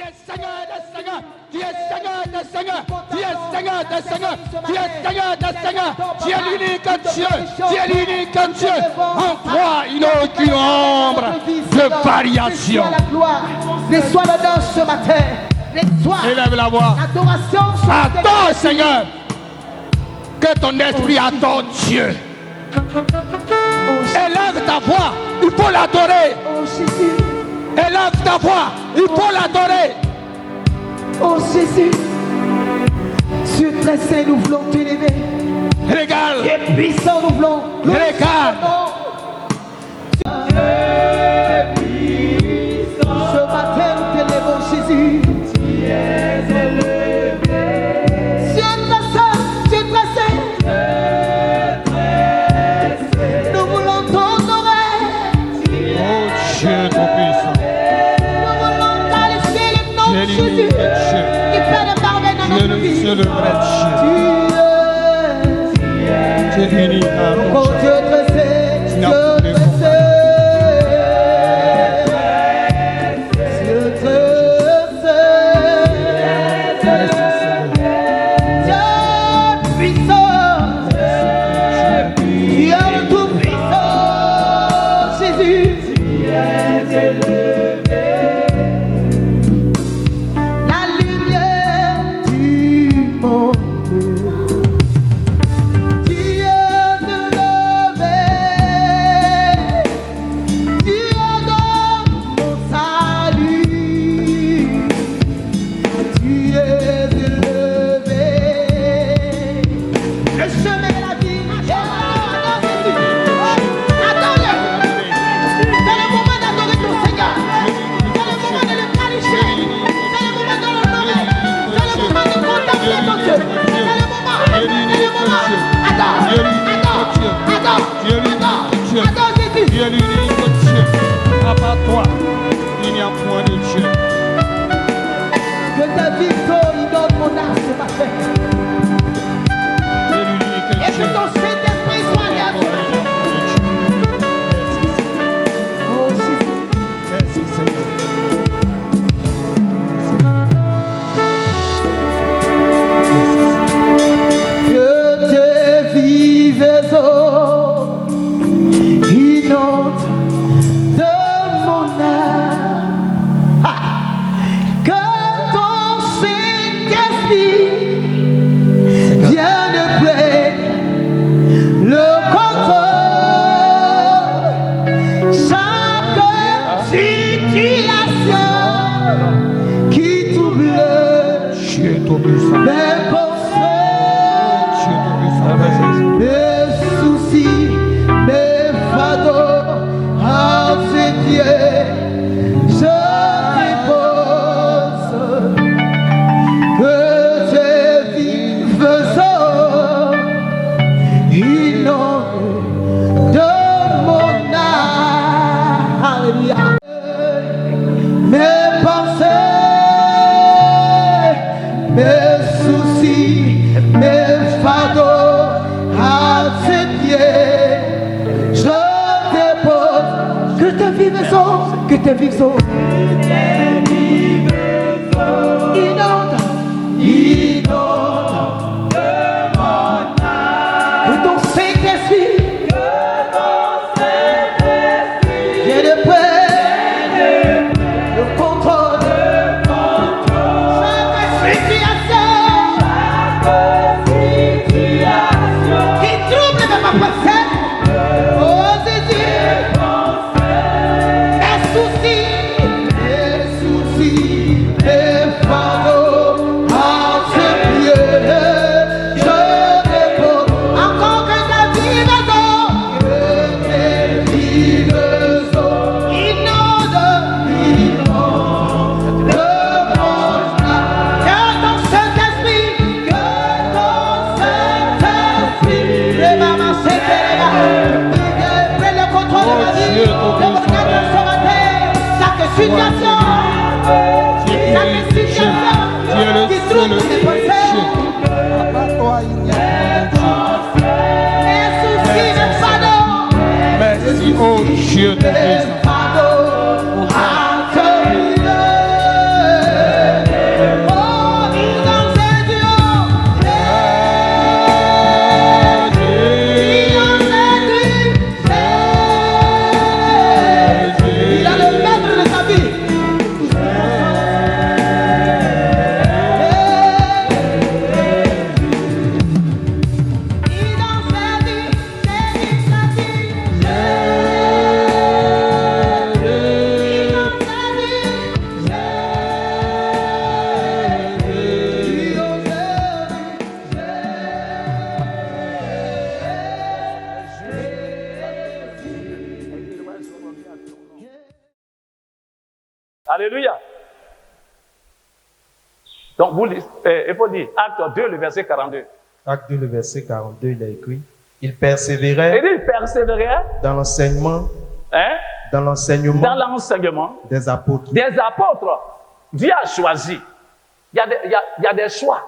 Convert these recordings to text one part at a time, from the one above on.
es Seigneur des Seigneurs. Tu es Seigneur des Seigneurs. Tu es Seigneur des Seigneurs. Tu es Seigneur des Seigneurs. Tu es l'unique Dieu. Tu es l'unique Dieu. En toi, il n'y a aucune ombre de variation. Reçois la danse ce matin. Élève la voix. Adore, Seigneur. Que ton esprit adore Dieu. Élève ta voix. Il faut l'adorer. Élève ta voix. Il faut l'adorer. Oh Jésus. Dieu très saint, nous voulons t'élever. Regarde. Dieu puissant, nous voulons. Regarde. Ce matin, nous t'élevons, Jésus. Tu es élevé. Dieu très saint, Dieu très saint. Nous voulons t'honorer. Oh Dieu tout-puissant. Nous voulons qualifier le nom de Jésus. Qui fait de merveilles dans notre vie. C'est le vrai Dieu. Tu es unique. oh Dieu très saint, Dieu très saint. Dieu très saint. Dieu puissant. Dieu le tout-puissant. Jésus. La lumière du monde. Tu es l'unique Dieu. À part toi, il n'y a point de Dieu. Que ta victoire inonde mon âme ce matin. Tu es l'unique Dieu. Et que ton Saint-Esprit soit là. Oh Jésus. Merci Seigneur. Que tes vives eaux inondent de mon âme. Que ton Saint-Esprit vienne prendre le contrôle. Chaque situation qui trouble Dieu tout-puissant. mes pensées, Dieu tout-puissant. mes soucis, mes fardeaux à tes pieds, je dépose. Que tes vives eaux inondent de mon âme. Alléluia. Mes pensées, mes soucis, mes fardeaux à tes pieds, je dépose. Que tes vives eaux, que tes vives eaux inondent, inondent de mon âme. Que ton Saint-Esprit vienne prendre le contrôle. Chaque situation qui trouble ma pensée. Oh Jésus, mes soucis, Alléluia. Donc, il faut dire, Acte 2, le verset 42. Acte 2, le verset 42, il a écrit, il Il persévérait dit, il persévérait dans l'enseignement, hein, dans l'enseignement dans l'enseignement des apôtres. des apôtres. Dieu a choisi. Il y a des choix.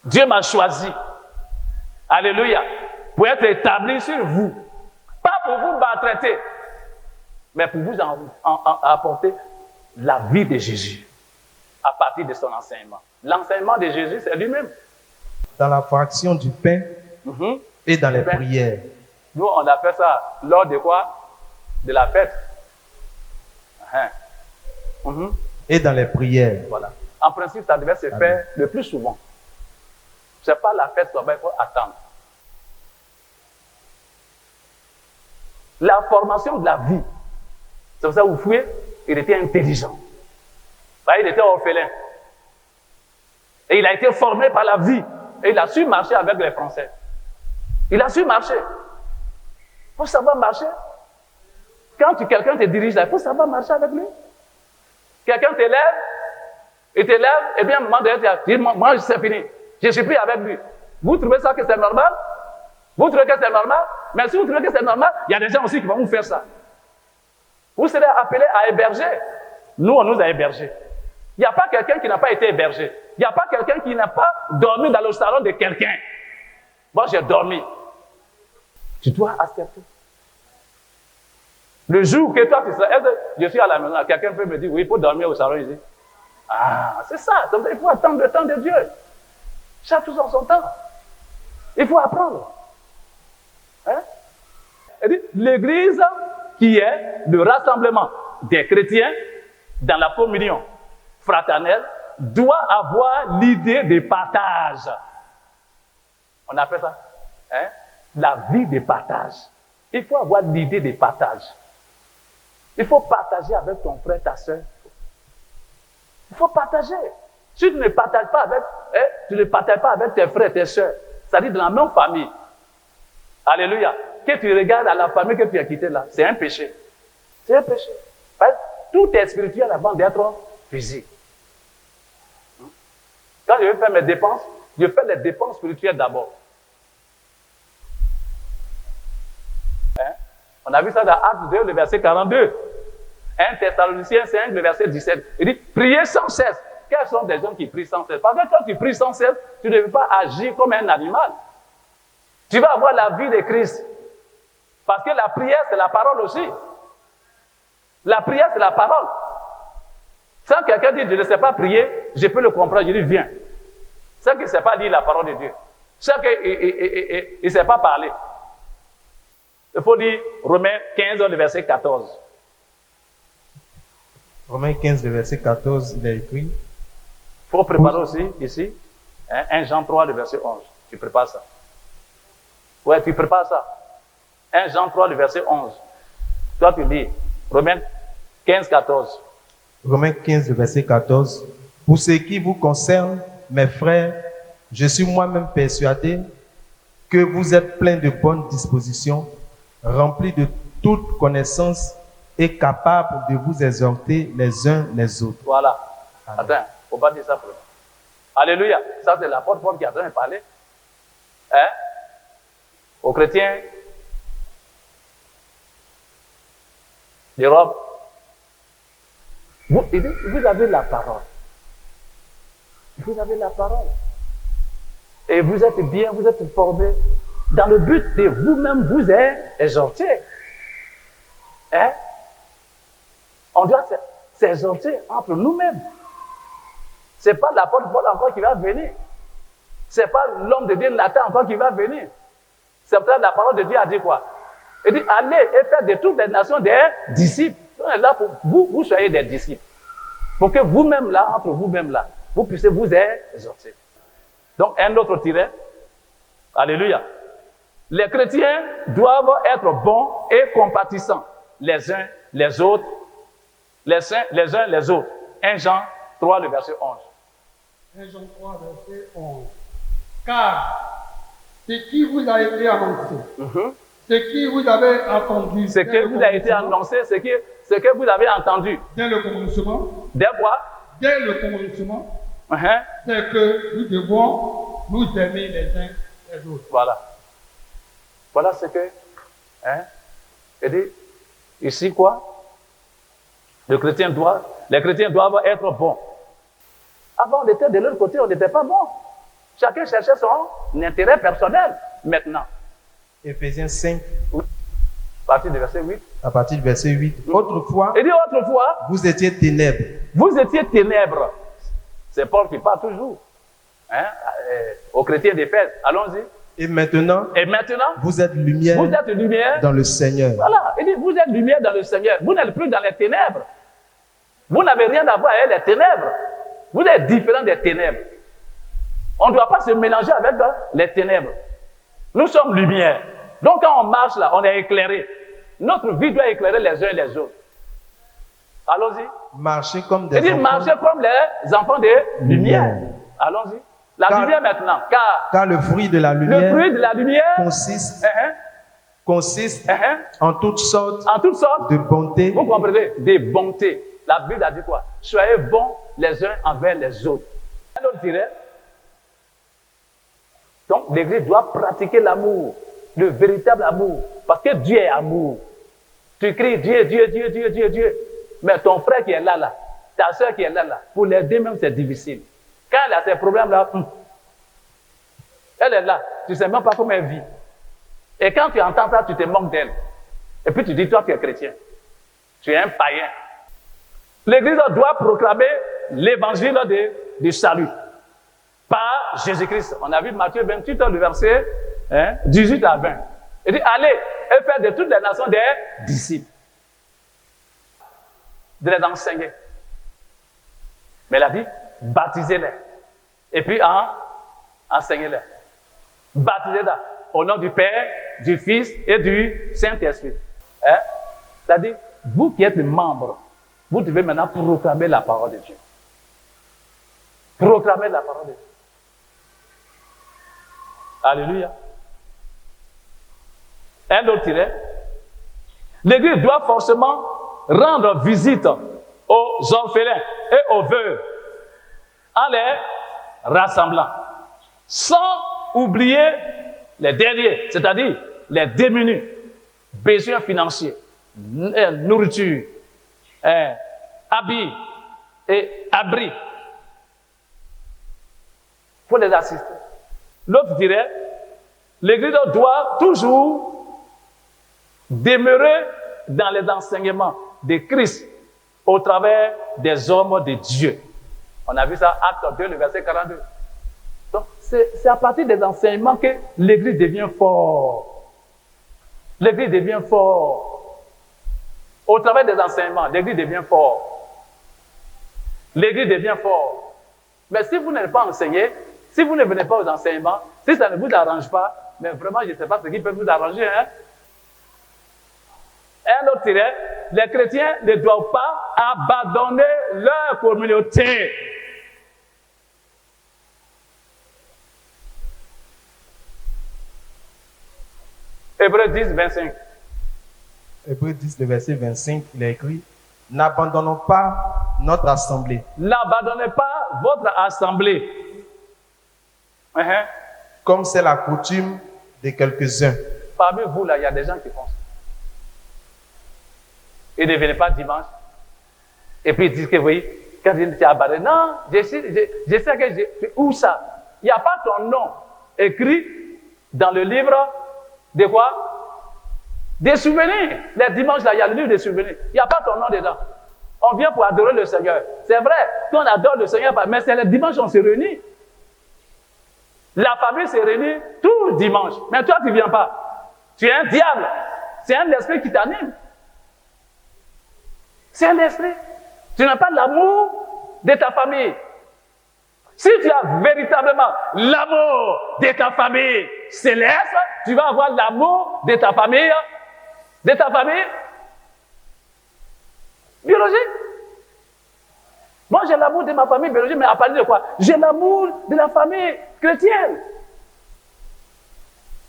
Dieu m'a choisi. Alléluia. Pour être établi sur vous. Pas pour vous maltraiter, mais pour vous apporter la vie de Jésus à partir de son enseignement. L'enseignement de Jésus, c'est lui-même. Dans la fraction du pain et dans les pain. prières. Nous, on appelle ça lors de quoi? De la fête. Et dans les prières. Voilà. En principe, ça devait se faire le plus souvent. Ce n'est pas la fête seulement, il faut attendre. La formation de la vie. C'est pour ça que vous fouillez, il était intelligent. Il était orphelin. Et il a été formé par la vie. Et il a su marcher avec les Français. Il a su marcher. Il faut savoir marcher. Quand quelqu'un te dirige là, il faut savoir marcher avec lui. Quelqu'un t'élève, il t'élève, et bien à un moment donné, tu dis, moi, c'est fini. Je suis pris avec lui. Vous trouvez ça que c'est normal? Vous trouvez que c'est normal? Mais si vous trouvez que c'est normal, il y a des gens aussi qui vont vous faire ça. Vous serez appelés à héberger. Nous, on nous a hébergés. Il n'y a pas quelqu'un qui n'a pas été hébergé. Il n'y a pas quelqu'un qui n'a pas dormi dans le salon de quelqu'un. Moi, j'ai dormi. Tu dois accepter. Le jour que toi, tu seras, je suis à la maison, quelqu'un peut me dire, oui, il faut dormir au salon ici. Ah, c'est ça. Donc, il faut attendre le temps de Dieu. Chaque chose en son temps. Il faut apprendre. Hein? L'église qui est le rassemblement des chrétiens dans la communion fraternelle doit avoir l'idée de partage. On appelle ça la vie de partage. Il faut avoir l'idée de partage. Il faut partager avec ton frère, ta soeur. Il faut partager. Si tu ne partages pas avec, tes frères et tes soeurs, c'est-à-dire dans la même famille. Alléluia. Que tu regardes à la famille que tu as quittée là, c'est un péché. C'est un péché. Parce que tout est spirituel avant d'être physique. Quand je vais faire mes dépenses, je fais les dépenses spirituelles d'abord. On a vu ça dans Acte 2, le verset 42. 1 Thessaloniciens 5, le verset 17. Il dit, priez sans cesse. Quels sont des gens qui prient sans cesse? Parce que quand tu pries sans cesse, tu ne veux pas agir comme un animal. Tu vas avoir la vie de Christ. Parce que la prière, c'est la parole aussi. La prière, c'est la parole. Sans quelqu'un dire, je ne sais pas prier, je peux le comprendre, je dis, viens. Sans qu'il ne sait pas lire la parole de Dieu. Sans qu'il ne sait pas parler. Il faut dire Romains 15, le verset 14. Romains 15, le verset 14, il a écrit. Il faut préparer aussi, ici, 1 Jean 3, le verset 11. Tu prépares ça. Ouais, tu prépares ça. 1 Jean 3, le verset 11. Toi, tu lis Romains 15, 14. Romains 15, le verset 14. Pour ce qui vous concerne, mes frères, je suis moi-même persuadé que vous êtes pleins de bonnes dispositions, remplis de toute connaissance et capables de vous exhorter les uns les autres. Voilà. Amen. Attends, il ne faut pas dire ça pour eux. Alléluia. Ça, c'est l'apôtre Paul qui est en train de parler. Aux chrétiens d'Europe. Vous avez la parole. Vous avez la parole. Et vous êtes bien, vous êtes formés dans le but de vous-même vous exhorter. On doit s'exhorter entre nous-mêmes. Ce n'est pas l'apôtre Paul encore qui va venir. Ce n'est pas l'homme de Dieu Nathan encore qui va venir. C'est pour ça que la parole de Dieu a dit quoi? Il dit, allez et faites de toutes les nations des disciples. On est là pour vous soyez des disciples. Pour que vous-même là, entre vous-même là, vous puissiez vous exhorter. Donc, un autre tiret. Alléluia. Les chrétiens doivent être bons et compatissants les uns les autres. Les uns les autres. 1 Jean 3, le verset 11. 1 Jean 3, verset 11. Car ce qui vous a été annoncé, Ce qui vous avez entendu. Ce que vous a été annoncé, ce que vous avez entendu. Dès le commencement. Dès quoi? Dès le commencement. C'est que nous devons nous aimer les uns les autres. Voilà. Voilà ce que. Et dit, ici quoi? Les chrétiens doivent être bons. Avant, on était de l'autre côté, on n'était pas bons. Chacun cherchait son intérêt personnel. Maintenant. Éphésiens 5. À partir du verset 8. À partir du verset 8. Autrefois, il dit autrefois, vous étiez ténèbres. Vous étiez ténèbres. C'est Paul qui parle toujours. Aux chrétiens d'Éphèse. Allons-y. Et maintenant, vous êtes lumière, dans le Seigneur. Voilà. Il dit, vous êtes lumière dans le Seigneur. Vous n'êtes plus dans les ténèbres. Vous n'avez rien à voir avec les ténèbres. Vous êtes différent des ténèbres. On ne doit pas se mélanger avec les ténèbres. Nous sommes lumière. Donc quand on marche là, on est éclairé. Notre vie doit éclairer les uns et les autres. Allons-y. Marchez comme des enfants. Marchez comme les enfants de lumière. Allons-y. La lumière maintenant. Car le fruit de la lumière, consiste en toutes sortes de bonté. Vous comprenez? Des bontés. La Bible a dit quoi? Soyez bons les uns envers les autres. Un autre dirait. Donc l'Église doit pratiquer l'amour, le véritable amour. Parce que Dieu est amour. Tu cries Dieu, Dieu, Dieu, Dieu, Dieu, Dieu. Mais ton frère qui est là, ta soeur qui est là, pour l'aider même c'est difficile. Quand elle a ces problèmes-là, elle est là. Tu ne sais même pas comment elle vit. Et quand tu entends ça, tu te moques d'elle. Et puis tu dis, toi tu es chrétien. Tu es un païen. L'Église doit proclamer l'évangile du salut. Par Jésus-Christ. On a vu Matthieu 28, le verset 18 à 20. Il dit, allez et faites de toutes les nations des disciples. De les enseigner. Mais il a dit, baptisez-les. Et puis, enseignez-les. Baptisez-les au nom du Père, du Fils et du Saint-Esprit. Il a dit, vous qui êtes membres, vous devez maintenant proclamer la parole de Dieu. Proclamer la parole de Dieu. Alléluia. Un autre tiret. L'Église doit forcément rendre visite aux orphelins et aux veuves en les rassemblant, sans oublier les derniers, c'est-à-dire les démunis, besoins financiers, nourriture, habits et abris. Il faut les assister. L'autre dirait, l'Église doit toujours demeurer dans les enseignements de Christ au travers des hommes de Dieu. On a vu ça, Acte 2, le verset 42. Donc, c'est à partir des enseignements que l'Église devient fort. L'Église devient fort. Au travers des enseignements, l'Église devient fort. L'Église devient fort. Mais si vous n'êtes pas enseigné, si vous ne venez pas aux enseignements, si ça ne vous arrange pas, mais vraiment, je ne sais pas ce qui peut vous arranger. Un autre tiret, les chrétiens ne doivent pas abandonner leur communauté. Hébreux 10, 25. Hébreux 10, le verset 25, il est écrit, n'abandonnons pas notre assemblée. N'abandonnez pas votre assemblée. Comme c'est la coutume de quelques-uns. Parmi vous, là, il y a des gens qui font ça. Ils ne viennent pas dimanche. Et puis ils disent que, oui, quand ils disent abandonné, non, je sais que où ça? Il n'y a pas ton nom écrit dans le livre de quoi? Des souvenirs. Les dimanches, là, il y a le livre des souvenirs. Il n'y a pas ton nom dedans. On vient pour adorer le Seigneur. C'est vrai qu'on adore le Seigneur, mais c'est le dimanche on se réunit. La famille se réunit tout dimanche. Mais toi, tu ne viens pas. Tu es un diable. C'est un esprit qui t'anime. C'est un esprit. Tu n'as pas l'amour de ta famille. Si tu as véritablement l'amour de ta famille céleste, tu vas avoir l'amour de ta famille biologique. Moi, j'ai l'amour de ma famille biologique, mais à partir de quoi? J'ai l'amour de la famille chrétienne.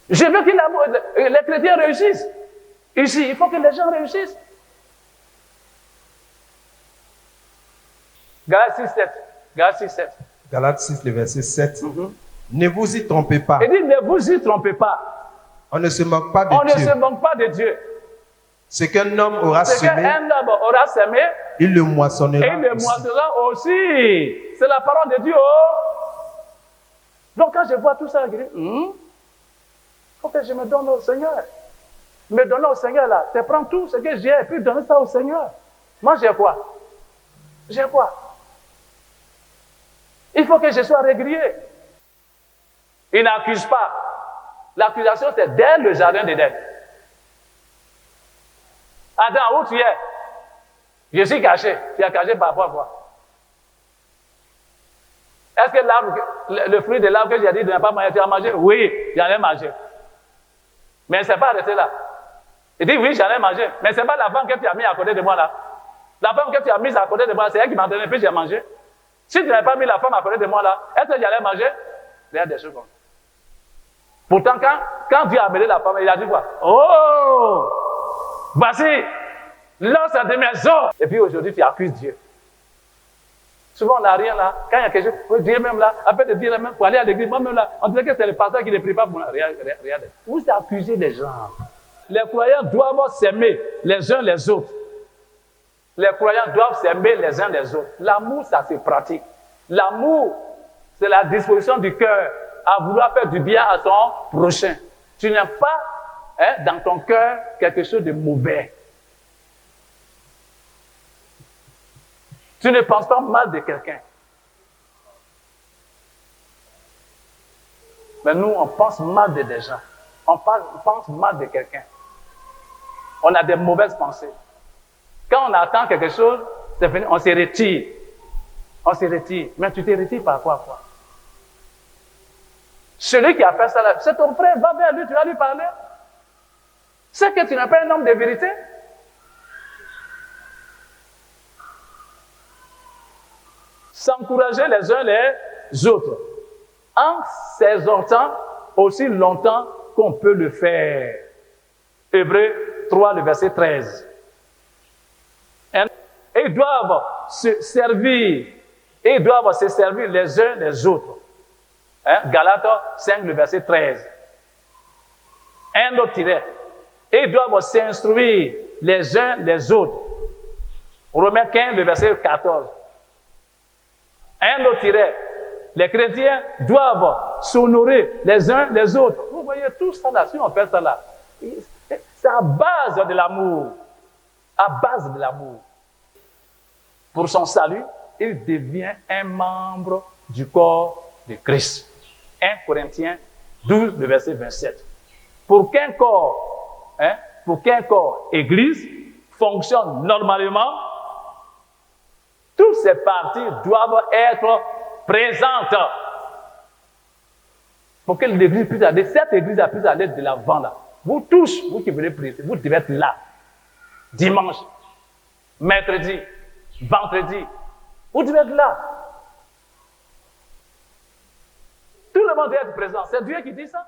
Je veux que les chrétiens réussissent. Ici, il faut que les gens réussissent. Galates 6, 7. Galates 6, 7. Galates 6, le verset 7. Ne vous y trompez pas. Il dit, ne vous y trompez pas. On ne se moque pas de On ne Dieu. se moque pas de Dieu. Ce qu'un homme aura Ce semé, qu'un homme aura semé, il le et moissonnera. il le aussi. moissonnera aussi. C'est la parole de Dieu. Donc quand je vois tout ça, je dis, il faut que je me donne au Seigneur. Me donner au Seigneur là, c'est prendre tout ce que j'ai et puis donner ça au Seigneur. Moi j'ai quoi? J'ai quoi? Il faut que je sois régulier. Il n'accuse pas. L'accusation c'est dès le jardin d'Éden. Adam, où tu es? Je suis caché. Tu es caché par rapport à quoi? Est-ce que l'arbre, le fruit de l'arbre que j'ai dit de ne pas manger, tu as mangé? Oui, j'en ai mangé. Mais c'est pas resté là. Il dit oui, j'en ai mangé. Mais c'est pas la femme que tu as mis à côté de moi là. La femme que tu as mise à côté de moi, c'est elle qui m'a donné, puis j'ai mangé. Si tu n'avais pas mis la femme à côté de moi là, est-ce que j'allais manger? Il y a des choses comme ça. Pourtant, quand Dieu a amené la femme, il a dit quoi? Oh! Voici l'os de mes os. Et puis aujourd'hui, tu accuses Dieu. Souvent, on n'a rien là. Quand il y a quelque chose, Dieu même là, après de dire même pour aller à l'église, moi-même là, on dirait que c'est le pasteur qui ne prie pas pour moi. Regardez. Vous accusez les gens. Les croyants doivent s'aimer les uns les autres. Les croyants doivent s'aimer les uns les autres. L'amour, ça se pratique. L'amour, c'est la disposition du cœur à vouloir faire du bien à son prochain. Tu n'aimes pas dans ton cœur quelque chose de mauvais. Tu ne penses pas mal de quelqu'un. Mais nous, on pense mal de des gens. On pense mal de quelqu'un. On a des mauvaises pensées. Quand on attend quelque chose, c'est fini, on se retire. On se retire. Mais tu te retires par quoi? Celui qui a fait ça, c'est ton frère, va vers lui, tu vas lui parler. C'est que tu n'es pas un homme de vérité. S'encourager les uns les autres. En s'exhortant aussi longtemps qu'on peut le faire. Hébreux 3, le verset 13. Et ils doivent se servir. Et ils doivent se servir les uns les autres. Galates 5, le verset 13. Un autre tiret. Et ils doivent s'instruire les uns les autres. Romains 15, le verset 14. Un autre tiret. Les chrétiens doivent s'honorer les uns les autres. Vous voyez tout ça là, si on fait ça là, c'est à base de l'amour. À base de l'amour. Pour son salut, il devient un membre du corps de Christ. 1 Corinthiens 12, le verset 27. Pour qu'un corps, église, fonctionne normalement, toutes ces parties doivent être présentes. Pour que l'église puisse aller, cette église puisse aller de l'avant là. Vous tous, vous qui venez prier, vous devez être là. Dimanche, mercredi, vendredi, vous devez être là. Tout le monde doit être présent. C'est Dieu qui dit ça.